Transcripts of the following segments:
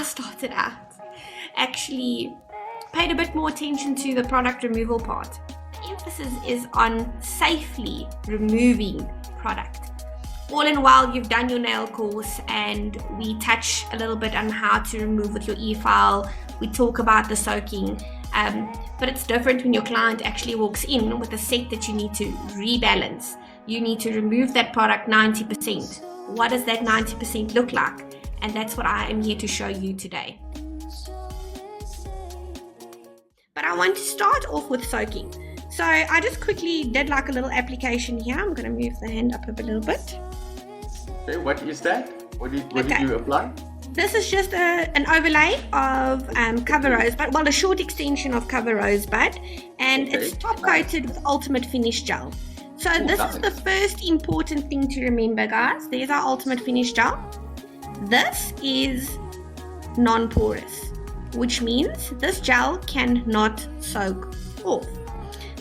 started out, actually paid a bit more attention to the product removal part. The emphasis is on safely removing product. All in while you've done your nail course and we touch a little bit on how to remove with your Efile. We talk about the soaking, but it's different when your client actually walks in with a set that you need to rebalance. You need to remove that product 90%. What does that 90% look like? And that's what I am here to show you today. But I want to start off with soaking. So I just quickly did like a little application here. I'm going to move the hand up a little bit. Okay, what is that? What did you apply? This is just an overlay of Cover Rosebud, well, a short extension of Cover Rosebud, and it's top coated with Ultimate Finish Gel. So this is the first important thing to remember, guys. There's our Ultimate Finish Gel. This is non-porous, which means this gel cannot soak off.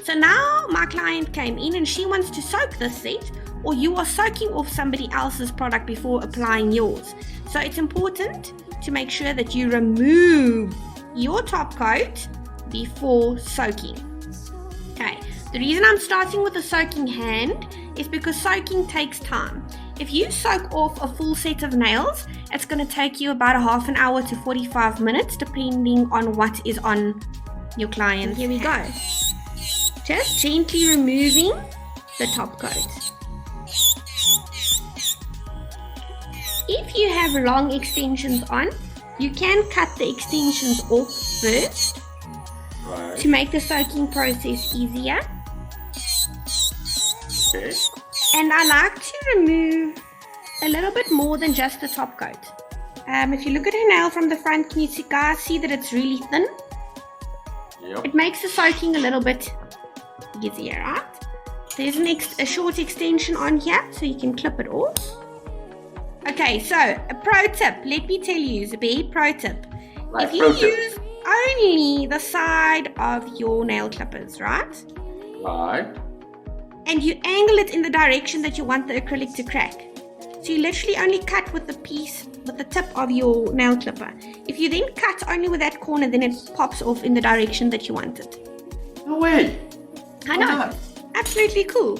So now my client came in and she wants to soak this set, or you are soaking off somebody else's product before applying yours. So it's important to make sure that you remove your top coat before soaking. Okay, the reason I'm starting with a soaking hand is because soaking takes time. If you soak off a full set of nails, it's going to take you about a half an hour to 45 minutes depending on what is on your client. Here we go. Just gently removing the top coat. If you have long extensions on, you can cut the extensions off first to make the soaking process easier. Okay. And I like to remove a little bit more than just the top coat. If you look at her nail from the front, can you guys see that it's really thin? Yep. It makes the soaking a little bit easier, right? There's a short extension on here, so you can clip it off. Okay, so a pro tip, let me tell you, Zabi, pro tip. If you use only the side of your nail clippers, right? Right. And you angle it in the direction that you want the acrylic to crack. So you literally only cut with the tip of your nail clipper. If you then cut only with that corner, then it pops off in the direction that you want it. No way. I know. Absolutely cool.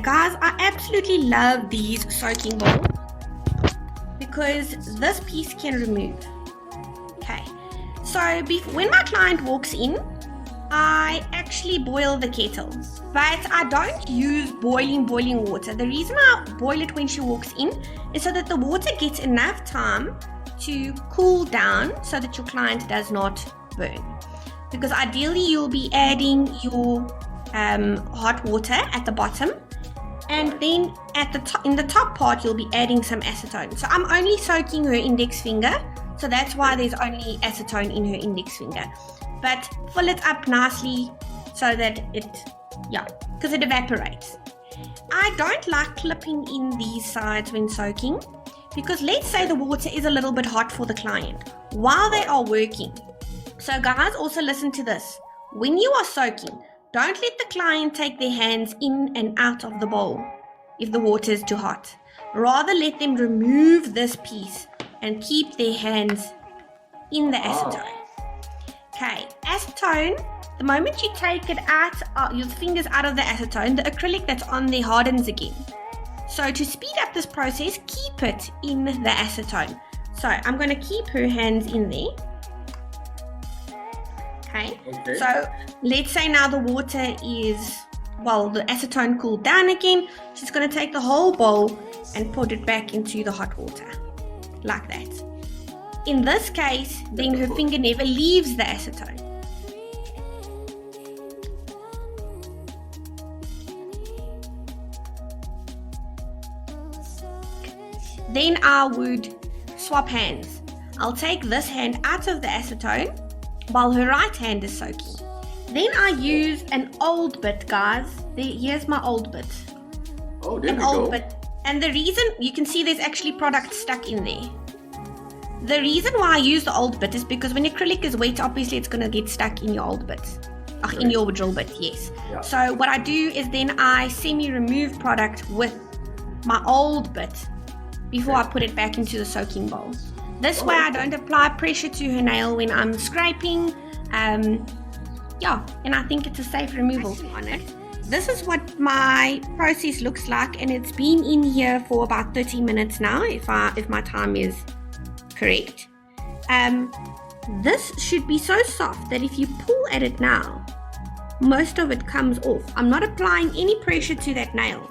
Guys, I absolutely love these soaking bowls because this piece can remove. Okay, so when my client walks in, I actually boil the kettle, but I don't use boiling water. The reason I boil it when she walks in is so that the water gets enough time to cool down so that your client does not burn. Because ideally you'll be adding your hot water at the bottom, and then in the top part you'll be adding some acetone. So I'm only soaking her index finger, so that's why there's only acetone in her index finger. But fill it up nicely so that because it evaporates. I don't like clipping in these sides when soaking, because let's say the water is a little bit hot for the client while they are working. So guys, also listen to this. When you are soaking, don't let the client take their hands in and out of the bowl if the water is too hot. Rather let them remove this piece and keep their hands in the acetone. Okay, acetone, the moment you take it out, your fingers out of the acetone, the acrylic that's on there hardens again. So to speed up this process, keep it in the acetone. So I'm going to keep her hands in there. Okay, so let's say now the water is, the acetone cooled down again. She's going to take the whole bowl and put it back into the hot water, like that. In this case, then her finger never leaves the acetone. Then I would swap hands. I'll take this hand out of the acetone while her right hand is soaking. Then I use an old bit, guys. Here's my old bit. Oh, there we go. And the reason, you can see there's actually product stuck in there. The reason why I use the old bit is because when acrylic is wet, obviously it's going to get stuck in your old bit. In your drill bit, yes. Yeah. So what I do is then I semi-remove product with my old bit before I put it back into the soaking bowl. This way I don't apply pressure to her nail when I'm scraping. Yeah, and I think it's a safe removal on it. This is what my process looks like, and it's been in here for about 30 minutes now, if my time is correct. This should be so soft that if you pull at it now, most of it comes off. I'm not applying any pressure to that nail.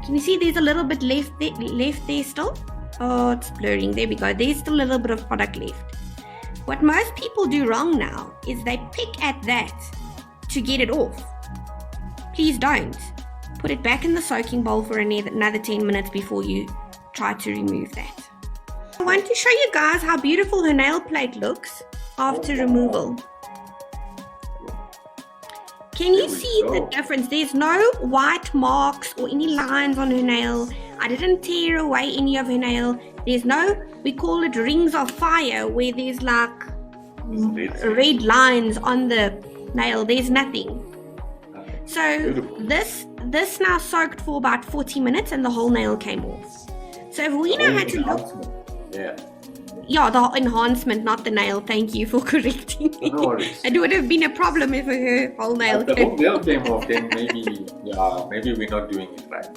Can you see there's a little bit left there still? Oh, it's blurring. There we go. There's still a little bit of product left. What most people do wrong now is they pick at that to get it off. Please don't. Put it back in the soaking bowl for another 10 minutes before you try to remove that. I want to show you guys how beautiful her nail plate looks after removal. Can you see the difference? There's no white marks or any lines on her nail. I didn't tear away any of her nail. There's no, we call it rings of fire, where there's like red lines on the nail. There's nothing. So this now soaked for about 40 minutes and the whole nail came off. So if we know how to look... Yeah, the enhancement, not the nail. Thank you for correcting me. No worries. It would have been a problem if her whole nail came off. Then maybe we're not doing it right.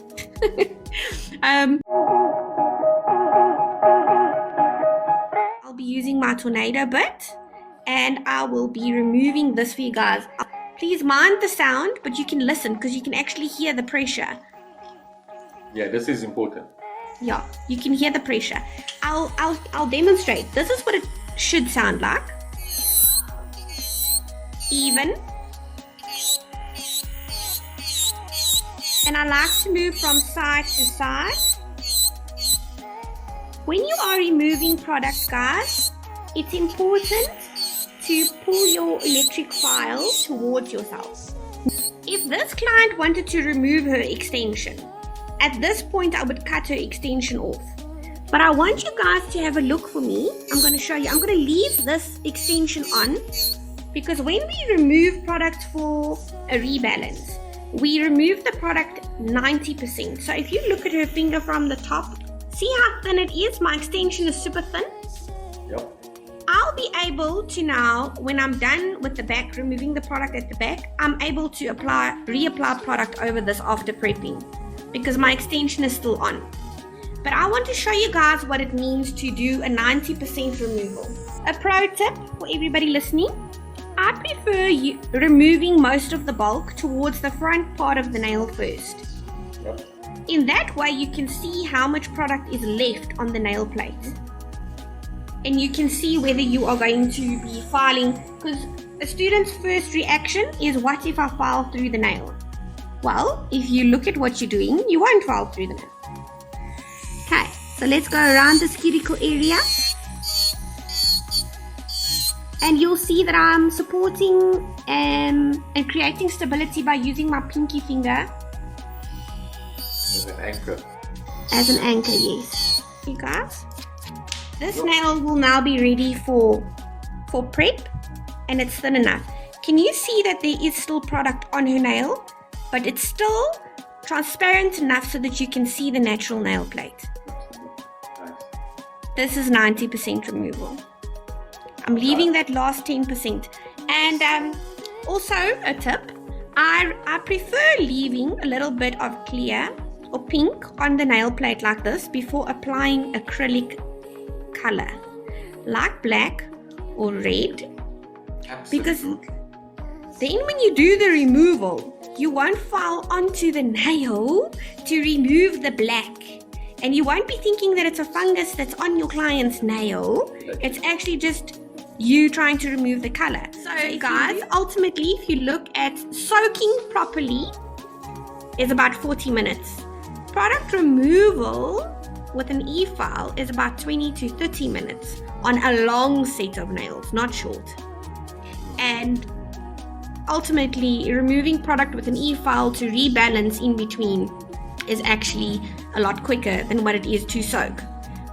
I'll be using my tornado bit, and I will be removing this for you guys. Please mind the sound, but you can listen because you can actually hear the pressure. Yeah, this is important. Yeah, you can hear the pressure. I'll demonstrate. This is what it should sound like. Even. And I like to move from side to side. When you are removing product, guys, it's important to pull your electric file towards yourself. If this client wanted to remove her extension, at this point I would cut her extension off. But I want you guys to have a look for me. I'm going to show you. I'm going to leave this extension on because when we remove product for a rebalance, we remove the product 90%. So if you look at her finger from the top, see how thin it is? My extension is super thin. Yep. I'll be able to now, when I'm done with the back, removing the product at the back, I'm able to reapply product over this after prepping because my extension is still on. But I want to show you guys what it means to do a 90% removal. A pro tip for everybody listening, I prefer removing most of the bulk towards the front part of the nail first. Yep. In that way you can see how much product is left on the nail plate. And you can see whether you are going to be filing, because a student's first reaction is, what if I file through the nail? Well, if you look at what you're doing, you won't file through the nail. Okay, so let's go around this cuticle area. And you'll see that I'm supporting and creating stability by using my pinky finger. As an anchor. As an anchor, yes. You guys, this nail will now be ready for prep, and it's thin enough. Can you see that there is still product on her nail, but it's still transparent enough so that you can see the natural nail plate? Nice. This is 90% removal. I'm leaving that last 10%. And also a tip, I prefer leaving a little bit of clear or pink on the nail plate like this before applying acrylic color like black or red. Absolutely. Because then when you do the removal, you won't file onto the nail to remove the black. And you won't be thinking that it's a fungus that's on your client's nail. It's actually just you trying to remove the color. So guys, ultimately, if you look at soaking properly, is about 40 minutes. Product removal with an e-file is about 20 to 30 minutes on a long set of nails, not short. And ultimately, removing product with an e-file to rebalance in between is actually a lot quicker than what it is to soak.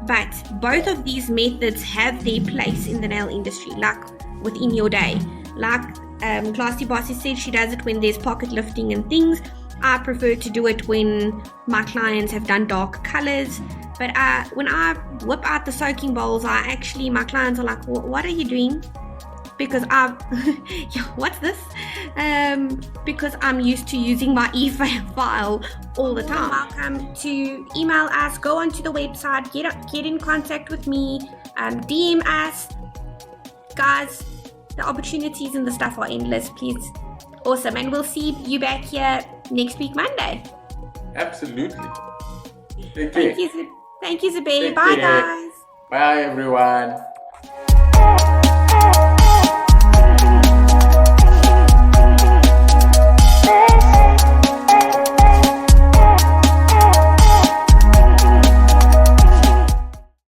But both of these methods have their place in the nail industry, like within your day. Like Classy Bossy said, she does it when there's pocket lifting and things. I prefer to do it when my clients have done dark colors. But when I whip out the soaking bowls, my clients are like, what are you doing? Because what's this? Because I'm used to using my Efile all the time. Welcome to email us, go onto the website, get in contact with me, DM us. Guys, the opportunities and the stuff are endless, please. Awesome, and we'll see you back here next week, Monday. Absolutely. Take care. Thank you, Zabe. Bye, guys. Bye, everyone.